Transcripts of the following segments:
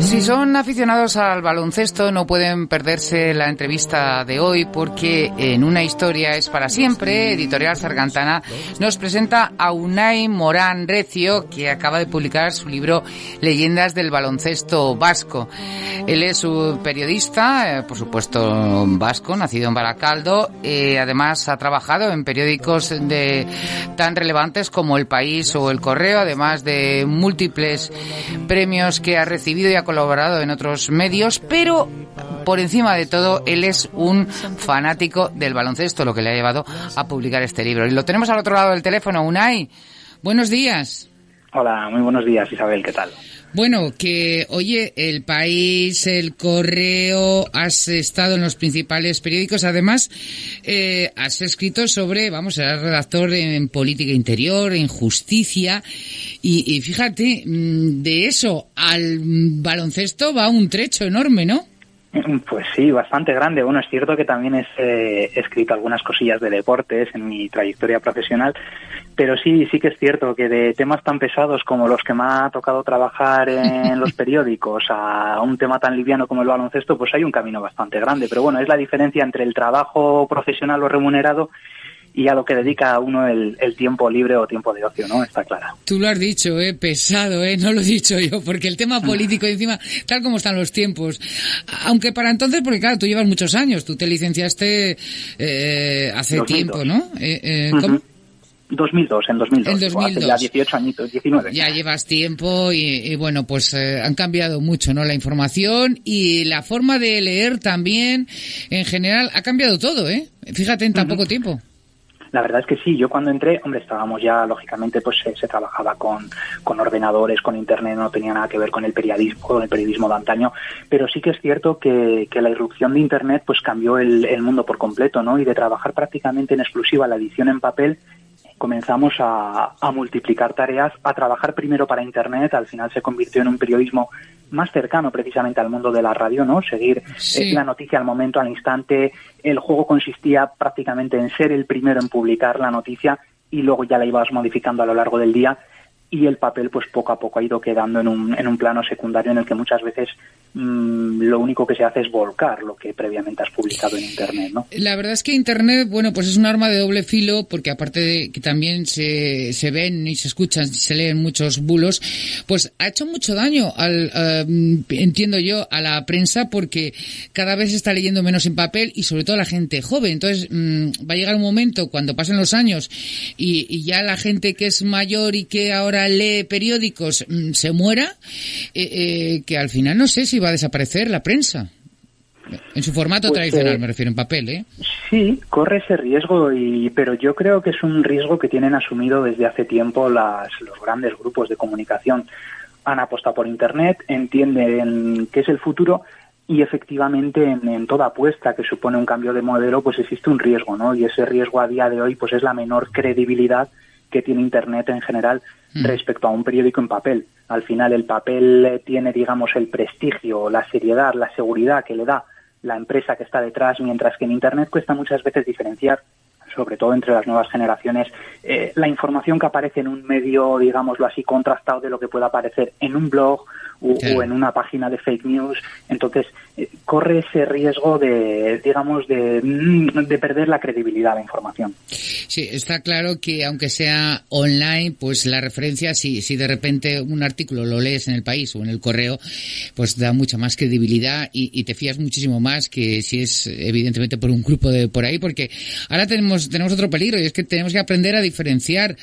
Si son aficionados al baloncesto, no pueden perderse la entrevista de hoy, porque en Una historia es para siempre, Editorial Sargantana nos presenta a Unai Morán Recio, que acaba de publicar su libro Leyendas del baloncesto vasco. Él es un periodista, por supuesto vasco, nacido en Baracaldo. Además ha trabajado en periódicos tan relevantes como El País o El Correo, además de múltiples premios que ha recibido y ha colaborado en otros medios, pero por encima de todo él es un fanático del baloncesto, lo que le ha llevado a publicar este libro. Y lo tenemos al otro lado del teléfono. Unai, buenos días. Hola, muy buenos días, Isabel, ¿qué tal? Bueno, que oye, El País, El Correo, has estado en los principales periódicos, además has escrito sobre, eres redactor en política interior, en justicia, y fíjate, de eso al baloncesto va un trecho enorme, ¿no? Pues sí, bastante grande. Bueno, es cierto que también he escrito algunas cosillas de deportes en mi trayectoria profesional, pero sí que es cierto que de temas tan pesados como los que me ha tocado trabajar en los periódicos a un tema tan liviano como el baloncesto, pues hay un camino bastante grande. Pero bueno, es la diferencia entre el trabajo profesional o remunerado y a lo que dedica a uno el tiempo libre o tiempo de ocio, ¿no? Está clara. Tú lo has dicho, pesado, no lo he dicho yo, porque el tema político encima, tal como están los tiempos, aunque para entonces, porque claro, tú llevas muchos años, tú te licenciaste hace 2002. Tiempo, ¿no? ¿Cómo? En 2002. En 2002. Hace ya 18 añitos, 19. Ya llevas tiempo y bueno, pues han cambiado mucho, ¿no? La información y la forma de leer también, en general, ha cambiado todo, Fíjate en tan poco tiempo. La verdad es que sí, yo cuando entré, estábamos ya, lógicamente, pues se trabajaba con ordenadores, con internet, no tenía nada que ver con el periodismo de antaño, pero sí que es cierto que la irrupción de internet pues cambió el mundo por completo, ¿no? Y de trabajar prácticamente en exclusiva la edición en papel, comenzamos a multiplicar tareas, a trabajar primero para internet, al final se convirtió en un periodismo más cercano precisamente al mundo de la radio, ¿no? Seguir la noticia al momento, al instante. El juego consistía prácticamente en ser el primero en publicar la noticia y luego ya la ibas modificando a lo largo del día, y el papel pues poco a poco ha ido quedando en un plano secundario en el que muchas veces lo único que se hace es volcar lo que previamente has publicado en internet, ¿no? La verdad es que internet, bueno, pues es un arma de doble filo, porque aparte de que también se ven y se escuchan, se leen muchos bulos, pues ha hecho mucho daño entiendo yo, a la prensa, porque cada vez se está leyendo menos en papel y sobre todo a la gente joven. Entonces va a llegar un momento cuando pasen los años y ya la gente que es mayor y que ahora lee periódicos se muera, que al final no sé si va a desaparecer la prensa en su formato tradicional, me refiero, en papel, Sí, corre ese riesgo, pero yo creo que es un riesgo que tienen asumido desde hace tiempo los grandes grupos de comunicación. Han apostado por internet, entienden que es el futuro, y efectivamente en toda apuesta que supone un cambio de modelo pues existe un riesgo, ¿no? Y ese riesgo a día de hoy pues es la menor credibilidad que tiene internet en general respecto a un periódico en papel. Al final el papel tiene, digamos, el prestigio, la seriedad, la seguridad que le da la empresa que está detrás, mientras que en internet cuesta muchas veces diferenciar, sobre todo entre las nuevas generaciones, la información que aparece en un medio, digámoslo así, contrastado de lo que pueda aparecer en un blog o en una página de fake news. Entonces corre ese riesgo de perder la credibilidad de la información. Sí, está claro que aunque sea online, pues la referencia, si de repente un artículo lo lees en El País o en El Correo, pues da mucha más credibilidad y te fías muchísimo más que si es evidentemente por un grupo de por ahí, porque ahora tenemos otro peligro, y es que tenemos que aprender a diferenciar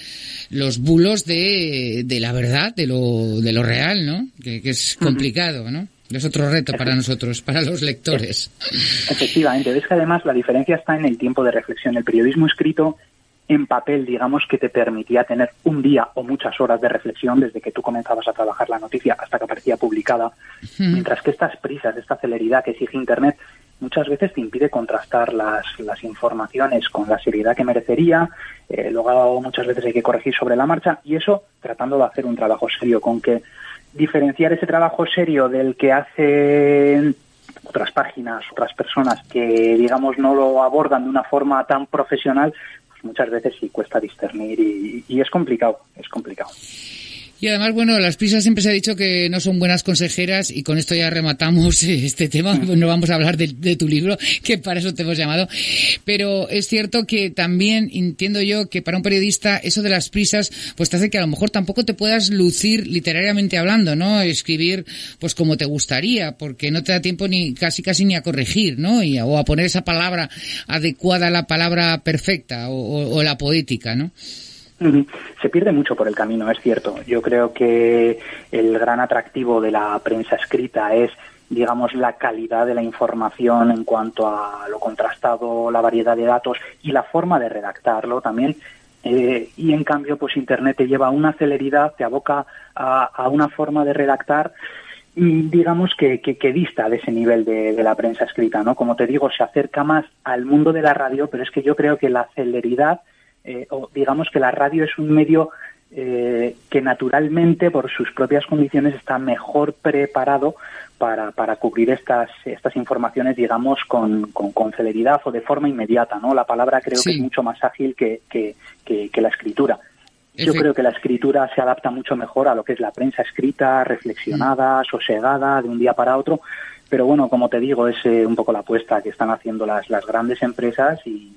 los bulos de la verdad, de lo real, ¿no? Que es complicado, ¿no? Es otro reto para nosotros, para los lectores. Efectivamente, ves que además la diferencia está en el tiempo de reflexión. El periodismo escrito en papel, digamos, que te permitía tener un día o muchas horas de reflexión desde que tú comenzabas a trabajar la noticia hasta que aparecía publicada, mientras que estas prisas, esta celeridad que exige internet, muchas veces te impide contrastar las informaciones con la seriedad que merecería. Luego muchas veces hay que corregir sobre la marcha, y eso tratando de hacer un trabajo serio, con que diferenciar ese trabajo serio del que hacen otras páginas, otras personas que, digamos, no lo abordan de una forma tan profesional, pues muchas veces sí cuesta discernir y es complicado, Y además, bueno, las prisas siempre se ha dicho que no son buenas consejeras, y con esto ya rematamos este tema. No vamos a hablar de tu libro, que para eso te hemos llamado. Pero es cierto que también entiendo yo que para un periodista eso de las prisas pues te hace que a lo mejor tampoco te puedas lucir literariamente hablando, ¿no? Escribir pues como te gustaría, porque no te da tiempo ni casi ni a corregir, ¿no? O a poner esa palabra adecuada a la palabra perfecta o la poética, ¿no? Se pierde mucho por el camino, es cierto. Yo creo que el gran atractivo de la prensa escrita es, digamos, la calidad de la información en cuanto a lo contrastado, la variedad de datos y la forma de redactarlo también. Y en cambio, pues Internet te lleva a una celeridad, te aboca a una forma de redactar, digamos, que dista de ese nivel de la prensa escrita, ¿no? Como te digo, se acerca más al mundo de la radio, pero es que yo creo que la celeridad, o digamos que la radio es un medio que naturalmente, por sus propias condiciones, está mejor preparado para cubrir estas informaciones, digamos, con celeridad o de forma inmediata, ¿no? La palabra creo que es mucho más ágil que la escritura. Yo creo que la escritura se adapta mucho mejor a lo que es la prensa escrita, reflexionada, sosegada, de un día para otro. Pero bueno, como te digo, es un poco la apuesta que están haciendo las grandes empresas y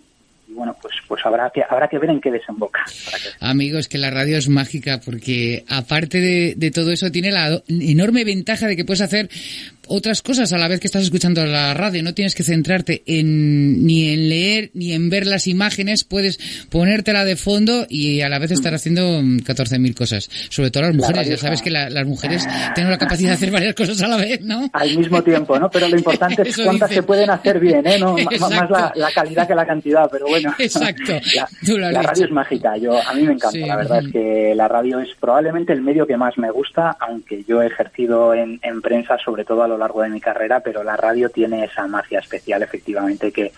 bueno, pues habrá que ver en qué desemboca. Amigos, que la radio es mágica, porque aparte de todo eso tiene la enorme ventaja de que puedes hacer otras cosas a la vez que estás escuchando la radio. No tienes que centrarte ni en leer ni en ver las imágenes. Puedes ponértela de fondo y a la vez estar haciendo 14.000 cosas. Sobre todo las mujeres. Ya sabes que las mujeres tienen la capacidad de hacer varias cosas a la vez, ¿no? Al mismo tiempo, ¿no? Pero lo importante es cuántas se pueden hacer bien, ¿eh? No, más la calidad que la cantidad, pero bueno. Exacto. La radio es mágica. A mí me encanta. Sí. La verdad es que la radio es probablemente el medio que más me gusta, aunque yo he ejercido en prensa, sobre todo a lo largo de mi carrera, pero la radio tiene esa magia especial, efectivamente, que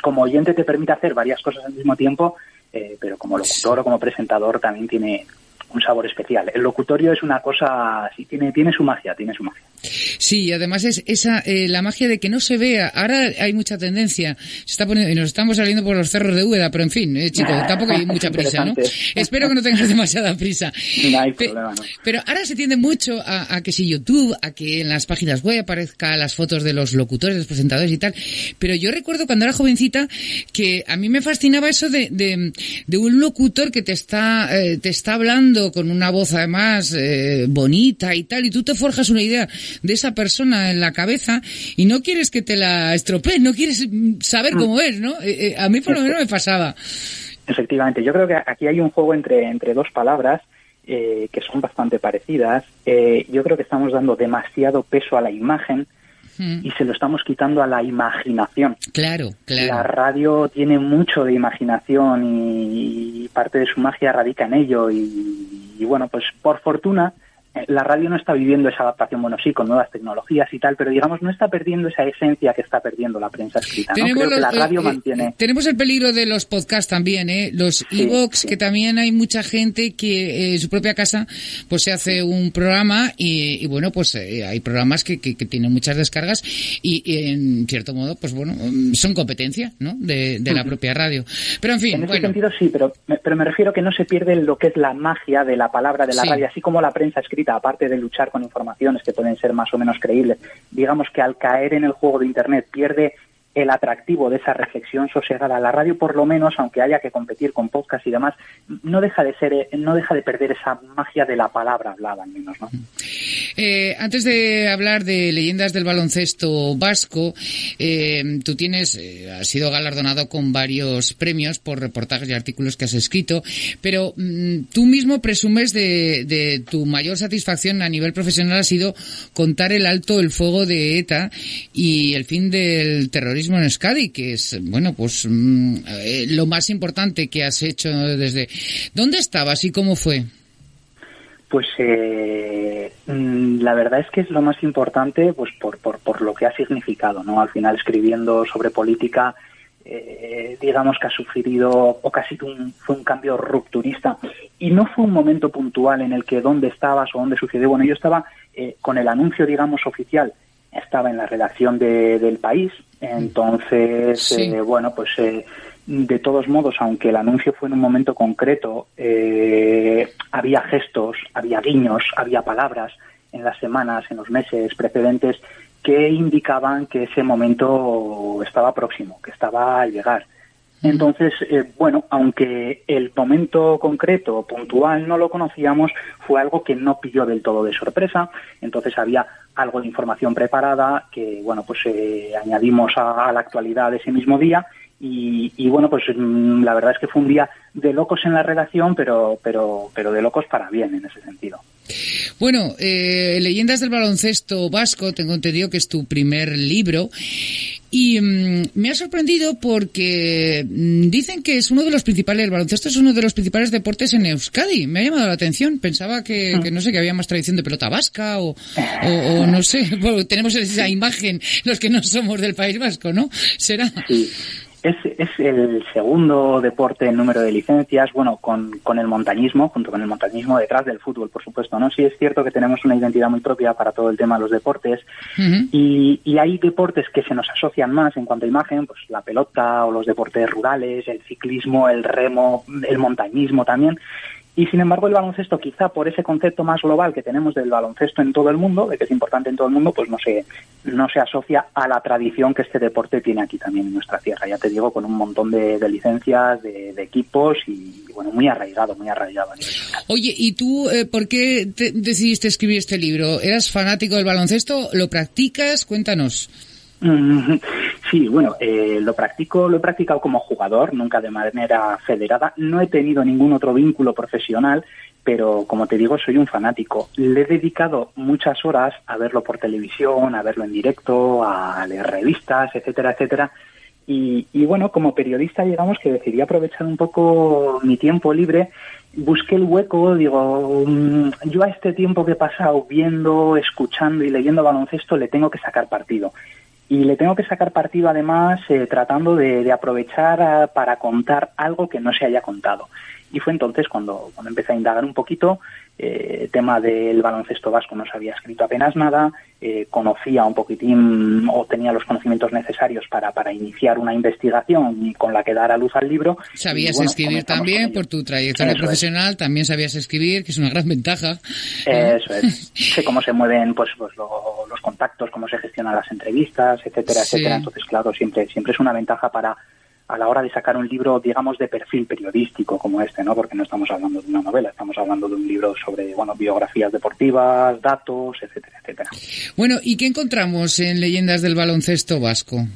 como oyente te permite hacer varias cosas al mismo tiempo, pero como locutor o como presentador también tiene un sabor especial. El locutorio es una cosa, sí, tiene su magia, Sí, y además es esa la magia de que no se vea. Ahora hay mucha tendencia, se está poniendo, y nos estamos saliendo por los cerros de Úbeda, pero en fin, chicos, tampoco hay mucha prisa, ¿no? Espero que no tengas demasiada prisa. No hay problema, ¿no? Pero ahora se tiende mucho a que si YouTube, a que en las páginas web aparezcan las fotos de los locutores, de los presentadores y tal. Pero yo recuerdo cuando era jovencita que a mí me fascinaba eso de un locutor que te está hablando con una voz además bonita y tal, y tú te forjas una idea de esa persona en la cabeza y no quieres que te la estropeen, no quieres saber cómo es, ¿no? A mí por lo menos me pasaba. Efectivamente, yo creo que aquí hay un juego entre dos palabras que son bastante parecidas. Yo creo que estamos dando demasiado peso a la imagen y se lo estamos quitando a la imaginación. Claro. La radio tiene mucho de imaginación y parte de su magia radica en ello y bueno, pues por fortuna la radio no está viviendo esa adaptación, bueno, sí, con nuevas tecnologías y tal, pero digamos no está perdiendo esa esencia que está perdiendo la prensa escrita, ¿no? Creo que la radio mantiene... Tenemos el peligro de los podcasts también, los e-books, que también hay mucha gente que en su propia casa pues se hace un programa y bueno, pues hay programas que tienen muchas descargas y en cierto modo, pues bueno, son competencia, ¿no? De la propia radio. Pero en fin, en ese sentido sí, pero me refiero que no se pierde lo que es la magia de la palabra de la radio, así como la prensa escrita, aparte de luchar con informaciones que pueden ser más o menos creíbles, digamos que al caer en el juego de Internet pierde el atractivo de esa reflexión sosegada. La radio, por lo menos, aunque haya que competir con podcast y demás, no deja de perder esa magia de la palabra hablada, al menos, ¿no? Antes de hablar de leyendas del baloncesto vasco, tú has sido galardonado con varios premios por reportajes y artículos que has escrito, pero tú mismo presumes de tu mayor satisfacción a nivel profesional ha sido contar el alto el fuego de ETA y el fin del terrorismo en Euskadi, que es, bueno, pues lo más importante que has hecho desde... ¿Dónde estabas y cómo fue? Pues la verdad es que es lo más importante, pues por lo que ha significado, ¿no? Al final, escribiendo sobre política, digamos que ha sufrido o casi fue un cambio rupturista y no fue un momento puntual en el que dónde estabas o dónde sucedió. Bueno, yo estaba con el anuncio, digamos, oficial, estaba en la redacción del País, entonces, bueno, pues De todos modos, aunque el anuncio fue en un momento concreto, había gestos, había guiños, había palabras en las semanas, en los meses precedentes que indicaban que ese momento estaba próximo, que estaba a llegar. Entonces, aunque el momento concreto, puntual, no lo conocíamos, fue algo que no pilló del todo de sorpresa. Entonces había algo de información preparada que, añadimos a la actualidad de ese mismo día. Y la verdad es que fue un día de locos en la redacción, pero de locos para bien en ese sentido. Bueno, Leyendas del baloncesto vasco, tengo entendido que es tu primer libro. Y me ha sorprendido porque dicen que es uno de los principales, el baloncesto es uno de los principales deportes en Euskadi. Me ha llamado la atención. Pensaba que no sé, que había más tradición de pelota vasca o no sé. Bueno, tenemos esa imagen los que no somos del País Vasco, ¿no? ¿Será? Sí. Es el segundo deporte en número de licencias, con el montañismo, junto con el montañismo detrás del fútbol, por supuesto, ¿no? Sí es cierto que tenemos una identidad muy propia para todo el tema de los deportes, y hay deportes que se nos asocian más en cuanto a imagen, pues la pelota o los deportes rurales, el ciclismo, el remo, el montañismo también. Y sin embargo el baloncesto, quizá por ese concepto más global que tenemos del baloncesto en todo el mundo, de que es importante en todo el mundo, pues no se asocia a la tradición que este deporte tiene aquí también en nuestra tierra. Ya te digo, con un montón de licencias, de equipos y muy arraigado a nivel local. Oye, ¿y tú por qué decidiste escribir este libro? ¿Eras fanático del baloncesto? ¿Lo practicas? Cuéntanos. Sí, lo he practicado como jugador, nunca de manera federada. No he tenido ningún otro vínculo profesional, pero como te digo, soy un fanático. Le he dedicado muchas horas a verlo por televisión, a verlo en directo, a leer revistas, etcétera, etcétera. Y como periodista, digamos que decidí aprovechar un poco mi tiempo libre. Busqué el hueco, yo a este tiempo que he pasado viendo, escuchando y leyendo baloncesto le tengo que sacar partido. Y le tengo que sacar partido, además, tratando de aprovechar para contar algo que no se haya contado. Y fue entonces cuando empecé a indagar un poquito, tema del baloncesto vasco no se había escrito apenas nada, conocía un poquitín o tenía los conocimientos necesarios para iniciar una investigación con la que dar a luz al libro. Sabías escribir también, por tu trayectoria profesional, también sabías escribir, que es una gran ventaja. Eso es. Sé cómo se mueven los contactos, cómo se gestionan las entrevistas, etcétera, etcétera. Entonces, claro, siempre es una ventaja a la hora de sacar un libro, digamos, de perfil periodístico como este, ¿no? Porque no estamos hablando de una novela, estamos hablando de un libro sobre, biografías deportivas, datos, etcétera, etcétera. Bueno, ¿y qué encontramos en Leyendas del baloncesto vasco?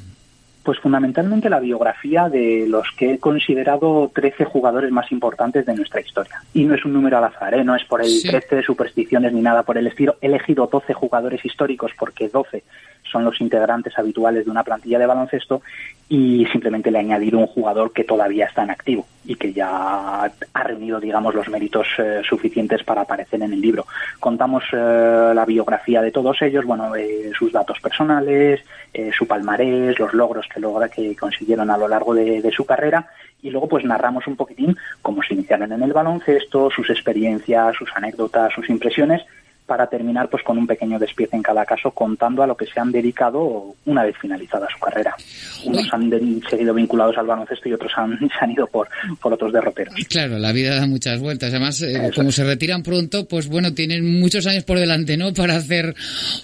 Pues fundamentalmente la biografía de los que he considerado 13 jugadores más importantes de nuestra historia. Y no es un número al azar, no es por el 13 supersticiones ni nada por el estilo. He elegido 12 jugadores históricos porque 12 son los integrantes habituales de una plantilla de baloncesto, y simplemente le he añadido un jugador que todavía está en activo y que ya ha reunido, digamos, los méritos suficientes para aparecer en el libro. Contamos la biografía de todos ellos, sus datos personales, su palmarés, los logros que consiguieron a lo largo de su carrera, y luego pues narramos un poquitín cómo se iniciaron en el baloncesto, sus experiencias, sus anécdotas, sus impresiones, para terminar pues con un pequeño despiece en cada caso, contando a lo que se han dedicado una vez finalizada su carrera. Unos han seguido vinculados al baloncesto y otros se han ido por otros derroteros. Claro, la vida da muchas vueltas. Además, como se retiran pronto, pues tienen muchos años por delante, ¿no?, para hacer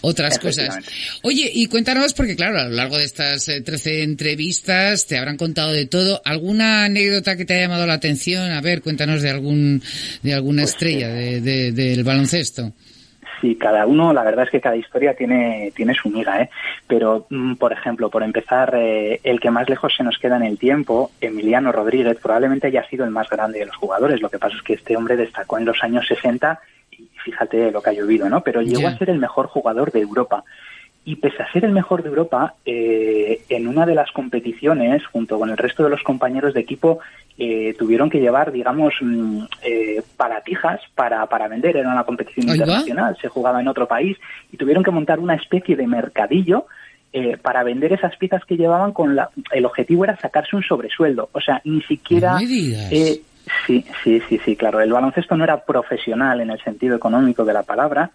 otras cosas. Oye, y cuéntanos, porque claro, a lo largo de estas 13 entrevistas te habrán contado de todo. ¿Alguna anécdota que te haya llamado la atención? A ver, cuéntanos de alguna estrella del baloncesto. Sí, cada uno, la verdad es que cada historia tiene su miga, pero, por ejemplo, por empezar, el que más lejos se nos queda en el tiempo, Emiliano Rodríguez, probablemente haya sido el más grande de los jugadores. Lo que pasa es que este hombre destacó en los años 60 y fíjate lo que ha llovido, ¿no? Pero llegó a ser el mejor jugador de Europa. Y pese a ser el mejor de Europa, en una de las competiciones, junto con el resto de los compañeros de equipo, tuvieron que llevar, digamos, baratijas para vender. Era una competición internacional, se jugaba en otro país, y tuvieron que montar una especie de mercadillo para vender esas piezas que llevaban. El objetivo era sacarse un sobresueldo. O sea, ni siquiera... Sí, claro. El baloncesto no era profesional en el sentido económico de la palabra.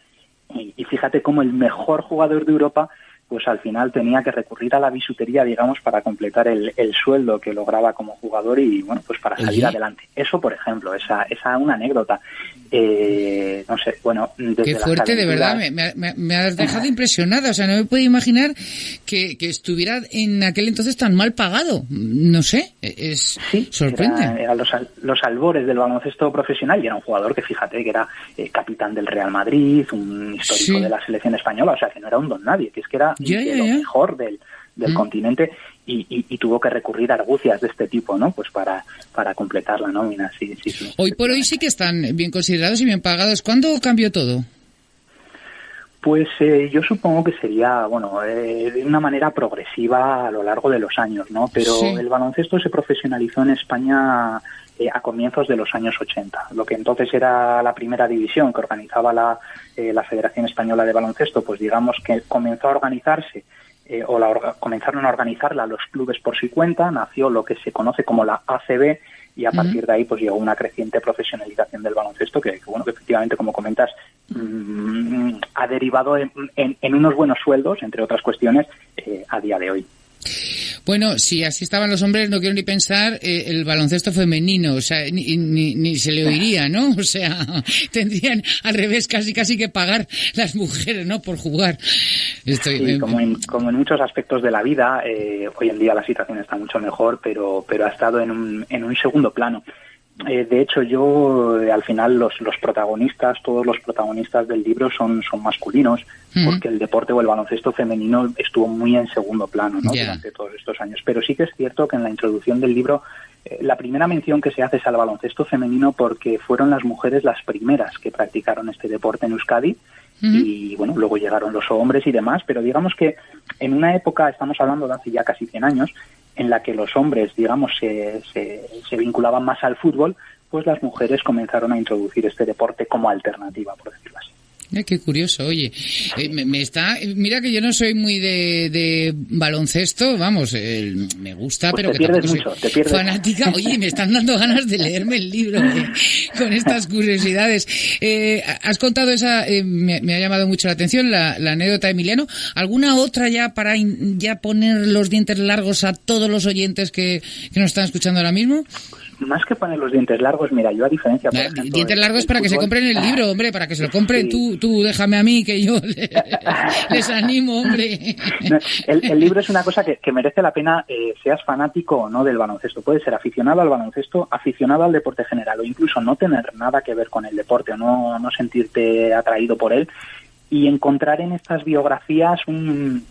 Y fíjate cómo el mejor jugador de Europa pues al final tenía que recurrir a la bisutería, digamos, para completar el sueldo que lograba como jugador y, bueno, pues para salir adelante. Eso, por ejemplo, esa una anécdota. No sé, bueno... Qué fuerte, de verdad, me has dejado impresionada. O sea, no me puedo imaginar que estuviera en aquel entonces tan mal pagado. No sé, sorprende. Eran los albores del baloncesto profesional y era un jugador que, fíjate, que era capitán del Real Madrid, un histórico de la selección española, o sea, que no era un don nadie, que es que era lo mejor del continente y tuvo que recurrir a argucias de este tipo, ¿no? Pues para completar la nómina. Sí. Hoy por hoy sí que están bien considerados y bien pagados. ¿Cuándo cambió todo? Pues yo supongo que sería, bueno, de una manera progresiva a lo largo de los años, ¿no? Pero el baloncesto se profesionalizó en España a comienzos de los años 80. Lo que entonces era la primera división que organizaba la Federación Española de Baloncesto, pues digamos que comenzó a organizarse comenzaron a organizarla los clubes por su cuenta, nació lo que se conoce como la ACB y a partir de ahí pues llegó una creciente profesionalización del baloncesto que efectivamente, como comentas, ha derivado en unos buenos sueldos, entre otras cuestiones, a día de hoy. Bueno, si así estaban los hombres, no quiero ni pensar el baloncesto femenino, o sea, ni se le oiría, ¿no? O sea, tendrían al revés casi que pagar las mujeres, ¿no? Por jugar. Como en muchos aspectos de la vida, hoy en día la situación está mucho mejor, pero ha estado en un segundo plano. De hecho, al final todos los protagonistas del libro son masculinos, porque el deporte o el baloncesto femenino estuvo muy en segundo plano, ¿no? Durante todos estos años. Pero sí que es cierto que en la introducción del libro la primera mención que se hace es al baloncesto femenino porque fueron las mujeres las primeras que practicaron este deporte en Euskadi. Y bueno, luego llegaron los hombres y demás, pero digamos que en una época, estamos hablando de hace ya casi 100 años, en la que los hombres, digamos, se vinculaban más al fútbol, pues las mujeres comenzaron a introducir este deporte como alternativa, por decirlo así. Qué curioso, oye, mira que yo no soy muy de baloncesto, vamos, me gusta, pues pero te que pierdes tampoco mucho, soy fanática. Oye, me están dando ganas de leerme el libro con estas curiosidades. Has contado esa, me ha llamado mucho la atención la anécdota de Emiliano. ¿Alguna otra ya para ya poner los dientes largos a todos los oyentes que nos están escuchando ahora mismo? Más que poner los dientes largos, mira, yo a diferencia, por ejemplo... Dientes largos para que se compren el libro, hombre, para que se lo compren. Sí. Tú déjame a mí, que yo les animo, hombre. El libro es una cosa que merece la pena, seas fanático o no del baloncesto. Puedes ser aficionado al baloncesto, aficionado al deporte general, o incluso no tener nada que ver con el deporte, o no sentirte atraído por él, y encontrar en estas biografías un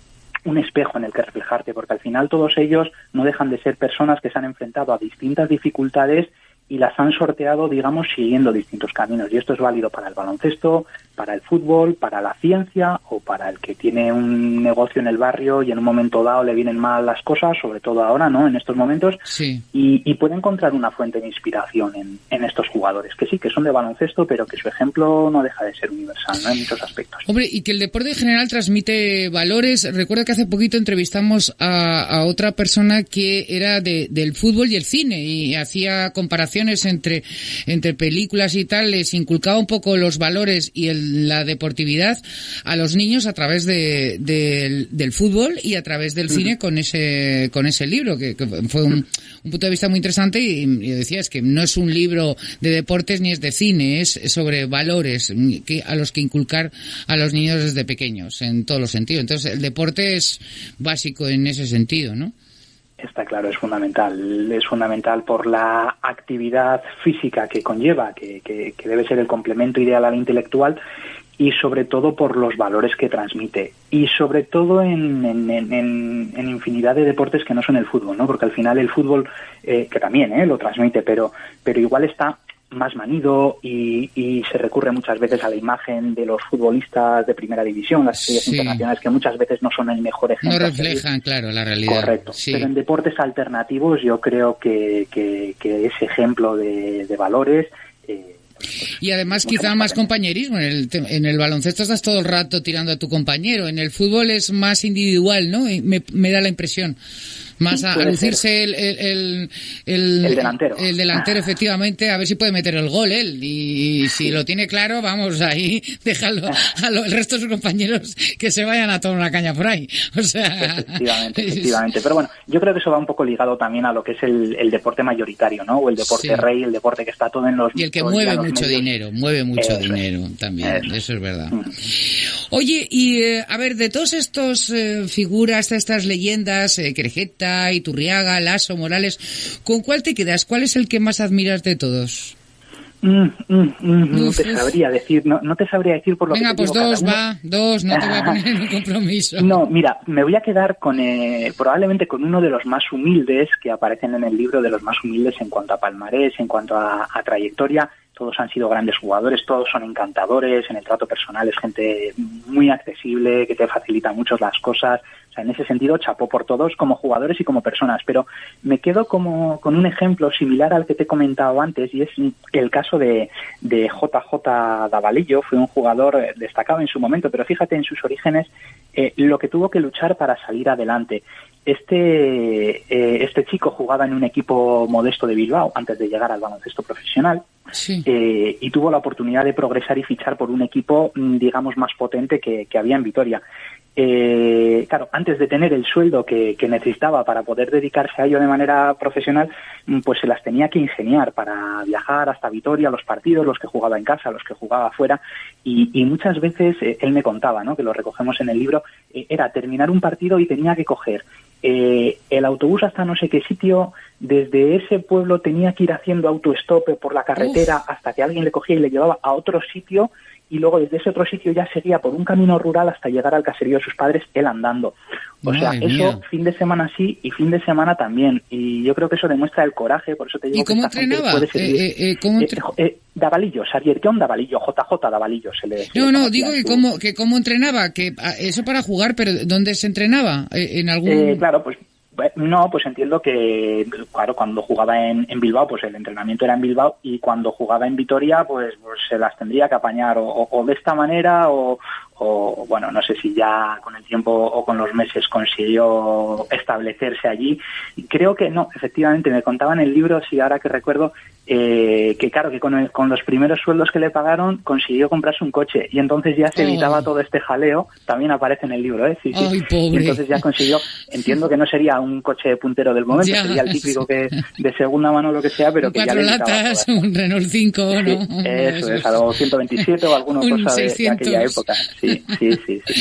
espejo en el que reflejarte, porque al final todos ellos no dejan de ser personas que se han enfrentado a distintas dificultades y las han sorteado, digamos, siguiendo distintos caminos. Y esto es válido para el baloncesto, para el fútbol, para la ciencia o para el que tiene un negocio en el barrio y en un momento dado le vienen mal las cosas, sobre todo ahora, ¿no?, en estos momentos, sí. Y puede encontrar una fuente de inspiración en estos jugadores, que sí, que son de baloncesto, pero que su ejemplo no deja de ser universal, ¿no?, en muchos aspectos. Hombre, y que el deporte en general transmite valores. Recuerdo que hace poquito entrevistamos a otra persona que era del fútbol y el cine y hacía comparaciones entre películas y tal, les inculcaba un poco los valores y la deportividad a los niños a través del fútbol y a través del cine con ese libro, que fue un punto de vista muy interesante y decía, es que no es un libro de deportes ni es de cine, es sobre valores a los que inculcar a los niños desde pequeños, en todos los sentidos. Entonces, el deporte es básico en ese sentido, ¿no? Está claro, es fundamental por la actividad física que conlleva, que debe ser el complemento ideal a la intelectual, y sobre todo por los valores que transmite, y sobre todo en infinidad de deportes que no son el fútbol, ¿no? Porque al final el fútbol, que también lo transmite, pero igual está más manido y se recurre muchas veces a la imagen de los futbolistas de primera división, las estrellas internacionales, que muchas veces no son el mejor ejemplo. No reflejan, claro, la realidad. Correcto. Sí. Pero en deportes alternativos yo creo que ese ejemplo de valores... y además quizá más compañerismo. En el baloncesto estás todo el rato tirando a tu compañero. En el fútbol es más individual, ¿no? Me da la impresión. Más Sí, a puede lucirse el delantero. El delantero, efectivamente, a ver si puede meter el gol él. Y si lo tiene claro, vamos, ahí déjalo el resto de sus compañeros que se vayan a tomar una caña por ahí. O sea... Efectivamente. Pero bueno, yo creo que eso va un poco ligado también a lo que es el deporte mayoritario, ¿no? O el deporte rey, el deporte que está todo en los... Y el que mueve mucho dinero, dinero también, eso es verdad. Oye, y a ver, de todos estos figuras, estas leyendas, Querejeta, Iturriaga, Lasso, Morales, ¿con cuál te quedas? ¿Cuál es el que más admiras de todos? No te sabría decir, no te sabría decir por lo Venga, que te pues digo, dos, no te voy a poner en un compromiso. No, mira, me voy a quedar con probablemente con uno de los más humildes que aparecen en el libro, de los más humildes en cuanto a palmarés, en cuanto a trayectoria. Todos han sido grandes jugadores, todos son encantadores, en el trato personal es gente muy accesible, que te facilita mucho las cosas. O sea, en ese sentido, chapó por todos como jugadores y como personas. Pero me quedo con un ejemplo similar al que te he comentado antes, y es el caso de JJ Davalillo. Fue un jugador destacado en su momento, pero fíjate en sus orígenes lo que tuvo que luchar para salir adelante. Este chico jugaba en un equipo modesto de Bilbao antes de llegar al baloncesto profesional. Sí. Y tuvo la oportunidad de progresar y fichar por un equipo, digamos, más potente que había en Vitoria. Claro, antes de tener el sueldo que necesitaba para poder dedicarse a ello de manera profesional, pues se las tenía que ingeniar para viajar hasta Vitoria, los partidos, los que jugaba en casa, los que jugaba afuera, y muchas veces él me contaba, ¿no?, que lo recogemos en el libro, era terminar un partido y tenía que coger el autobús hasta no sé qué sitio. Desde ese pueblo tenía que ir haciendo autostop por la carretera hasta que alguien le cogía y le llevaba a otro sitio, y luego desde ese otro sitio ya seguía por un camino rural hasta llegar al caserío de sus padres, él andando. O sea, eso fin de semana sí y fin de semana también. Y yo creo que eso demuestra el coraje, por eso te digo. ¿Y cómo entrenaba? Davalillo, Xavier, ¿qué onda Davalillo? JJ Davalillo se le decía. No, digo que cómo entrenaba, que eso para jugar, pero ¿dónde se entrenaba? ¿En algún...? Claro, pues no, pues entiendo que, claro, cuando jugaba en Bilbao, pues el entrenamiento era en Bilbao, y cuando jugaba en Vitoria, pues se las tendría que apañar o de esta manera o bueno, no sé si ya con el tiempo o con los meses consiguió establecerse allí. Y creo que no, efectivamente, me contaba en el libro, sí, ahora que recuerdo, que claro, que con los primeros sueldos que le pagaron consiguió comprarse un coche, y entonces ya se evitaba todo este jaleo. También aparece en el libro, ¿eh? Sí. Ay, pobre. Y entonces ya consiguió, entiendo que no sería un coche puntero del momento, sería el típico que de segunda mano o lo que sea, pero que ya le evitaba 4 latas, un Renault 5, ¿no? Eso es, algo 127 o alguna cosa de aquella época. Sí.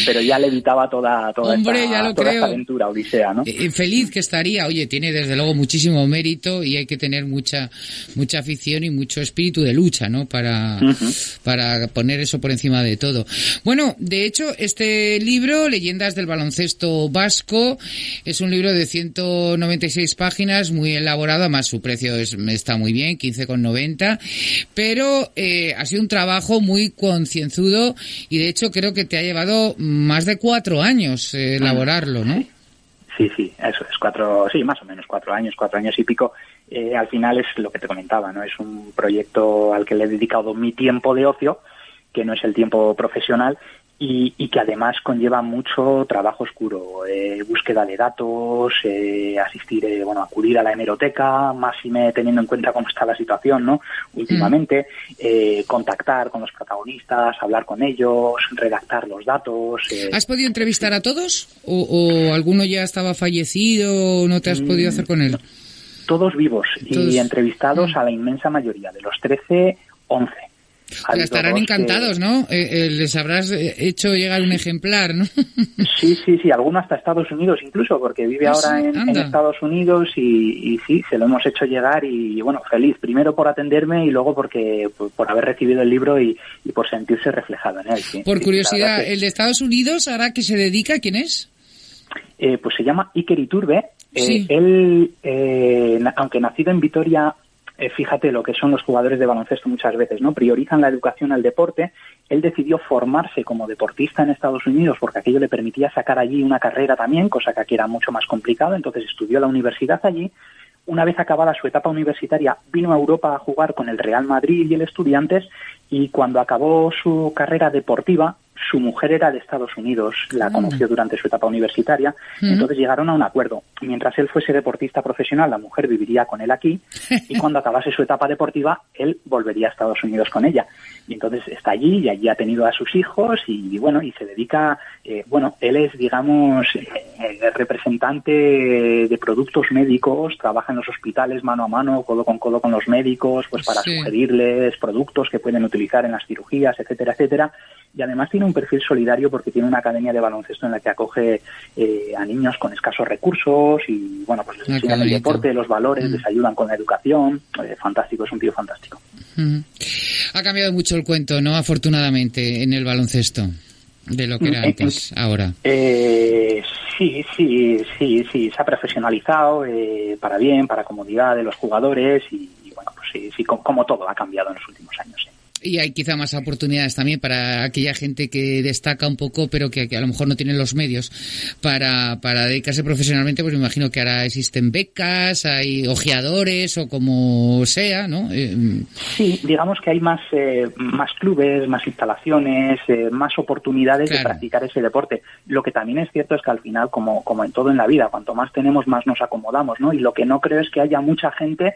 Pero ya le evitaba toda esta aventura, odisea, ¿no? Feliz que estaría. Oye, tiene desde luego muchísimo mérito, y hay que tener mucha afición y mucho espíritu de lucha, ¿no? Para poner eso por encima de todo. Bueno, de hecho, este libro, Leyendas del baloncesto vasco, es un libro de 196 páginas, muy elaborado, además su precio está muy bien, 15,90, pero ha sido un trabajo muy concienzudo, y de hecho creo que te ha llevado más de 4 años elaborarlo, ¿no? Sí, eso es más o menos 4 años y pico. Al final es lo que te comentaba, ¿no? Es un proyecto al que le he dedicado mi tiempo de ocio, que no es el tiempo profesional, y que además conlleva mucho trabajo oscuro, búsqueda de datos, acudir a la hemeroteca, máxime teniendo en cuenta cómo está la situación, ¿no? Últimamente, contactar con los protagonistas, hablar con ellos, redactar los datos. ¿Has podido entrevistar a todos? ¿O alguno ya estaba fallecido o no te has podido hacer con él? Todos vivos y entrevistados a la inmensa mayoría, de los 13, 11. Estarán encantados, ¿no? Les habrás hecho llegar un ejemplar, ¿no? Sí, alguno hasta Estados Unidos incluso, porque vive ahora en Estados Unidos, y sí, se lo hemos hecho llegar, y bueno, feliz, primero por atenderme y luego porque por haber recibido el libro y por sentirse reflejado en él. Sí, por curiosidad, ¿el de Estados Unidos, ahora que se dedica, quién es? Pues se llama Iker Iturbe. Sí. Él, aunque nacido en Vitoria, fíjate lo que son los jugadores de baloncesto muchas veces, ¿no? Priorizan la educación al deporte. Él decidió formarse como deportista en Estados Unidos porque aquello le permitía sacar allí una carrera también, cosa que aquí era mucho más complicado. Entonces estudió la universidad allí. Una vez acabada su etapa universitaria, vino a Europa a jugar con el Real Madrid y el Estudiantes, y cuando acabó su carrera deportiva, Su mujer era de Estados Unidos, la conoció durante su etapa universitaria, entonces llegaron a un acuerdo. Mientras él fuese deportista profesional, la mujer viviría con él aquí, y cuando acabase su etapa deportiva, él volvería a Estados Unidos con ella. Y entonces está allí, y allí ha tenido a sus hijos, y bueno, y se dedica, él es, digamos, representante de productos médicos, trabaja en los hospitales mano a mano, codo con los médicos, pues para sugerirles productos que pueden utilizar en las cirugías, etcétera, etcétera. Y además tiene un perfil solidario porque tiene una academia de baloncesto en la que acoge a niños con escasos recursos y, bueno, pues les enseñan el deporte, los valores, les ayudan con la educación. Fantástico, es un tío fantástico. Ha cambiado mucho el cuento, ¿no? Afortunadamente, en el baloncesto, de lo que era antes, ahora. Sí, se ha profesionalizado para bien, para comodidad de los jugadores y bueno, pues sí, como todo ha cambiado en los últimos años, sí. Y hay quizá más oportunidades también para aquella gente que destaca un poco, pero que a lo mejor no tiene los medios para dedicarse profesionalmente. Pues me imagino que ahora existen becas, hay ojeadores o como sea, ¿no? Sí, digamos que hay más clubes, más instalaciones, más oportunidades de practicar ese deporte. Lo que también es cierto es que al final, como en todo en la vida, cuanto más tenemos, más nos acomodamos, ¿no? Y lo que no creo es que haya mucha gente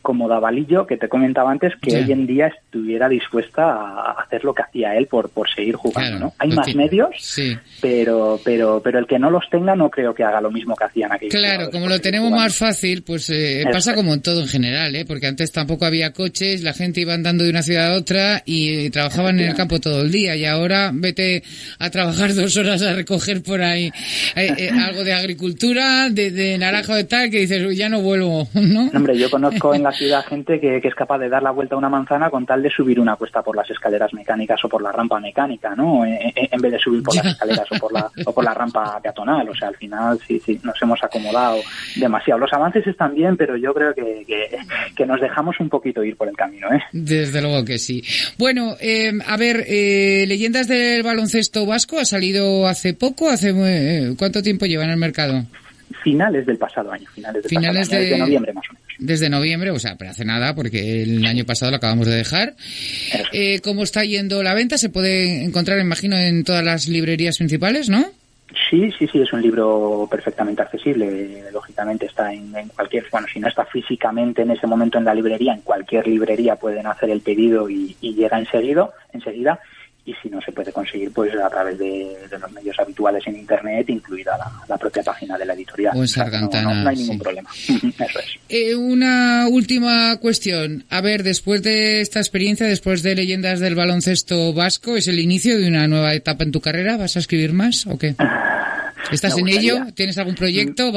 como Davalillo, que te comentaba antes, que hoy en día estuviera dispuesta a hacer lo que hacía él por seguir jugando, ¿no? Hay más medios, pero el que no los tenga no creo que haga lo mismo que hacían aquellos. Claro, como lo tenemos más fácil, pues pasa como en todo en general, porque antes tampoco había coches, la gente iba andando de una ciudad a otra y trabajaban en el campo todo el día, y ahora vete a trabajar 2 horas a recoger por ahí algo de agricultura, de naranja o de tal, que dices, ya no vuelvo, ¿no? Hombre, yo conozco en la ciudad gente que es capaz de dar la vuelta a una manzana con tal de subir una cuesta por las escaleras mecánicas o por la rampa mecánica, ¿no? En vez de subir por las escaleras o por la rampa peatonal. O sea, al final sí, nos hemos acomodado demasiado. Los avances están bien, pero yo creo que nos dejamos un poquito ir por el camino, ¿eh? Desde luego que sí. Bueno, a ver, Leyendas del baloncesto vasco ha salido hace poco, ¿cuánto tiempo lleva en el mercado? Finales del pasado año, desde noviembre más o menos. Desde noviembre, o sea, pero hace nada, porque el año pasado lo acabamos de dejar. ¿Cómo está yendo la venta? Se puede encontrar, imagino, en todas las librerías principales, ¿no? Sí, es un libro perfectamente accesible. Lógicamente está en cualquier, bueno, si no está físicamente en ese momento en la librería, en cualquier librería pueden hacer el pedido y llega enseguida. Y si no se puede conseguir, pues a través de los medios habituales en Internet, incluida la propia página de la editorial. O en Sargantana, no hay ningún problema. Eso es. Una última cuestión. A ver, después de esta experiencia, después de Leyendas del baloncesto vasco, ¿es el inicio de una nueva etapa en tu carrera? ¿Vas a escribir más o qué? ¿Estás en ello? ¿Tienes algún proyecto?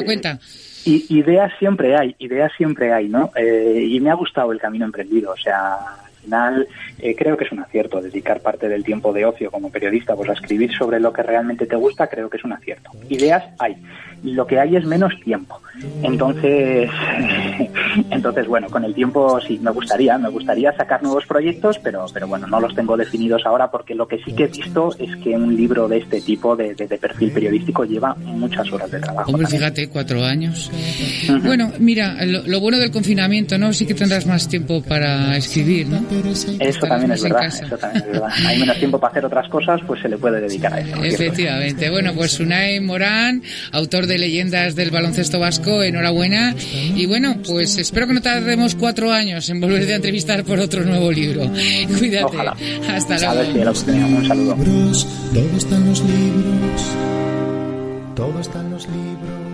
Cuenta. Ideas siempre hay, ¿no? Y me ha gustado el camino emprendido, o sea... Al final creo que es un acierto dedicar parte del tiempo de ocio como periodista pues a escribir sobre lo que realmente te gusta. Creo que es un acierto. Ideas hay, lo que hay es menos tiempo. Entonces bueno, con el tiempo sí me gustaría sacar nuevos proyectos, pero bueno, no los tengo definidos ahora, porque lo que sí que he visto es que un libro de este tipo de perfil periodístico lleva muchas horas de trabajo. Hombre, fíjate, 4 años. Bueno, mira, lo bueno del confinamiento, ¿no? Sí que tendrás más tiempo para escribir, ¿no? Eso también es verdad. Hay menos tiempo para hacer otras cosas, pues se le puede dedicar a eso. Efectivamente. Bueno, pues Unai Morán, autor de Leyendas del baloncesto vasco, enhorabuena. Y bueno, pues espero que no tardemos 4 años en volverte a entrevistar por otro nuevo libro. Cuídate. Ojalá. Hasta luego. A ver si era un saludo. Todo está en los libros. Todo está en los libros.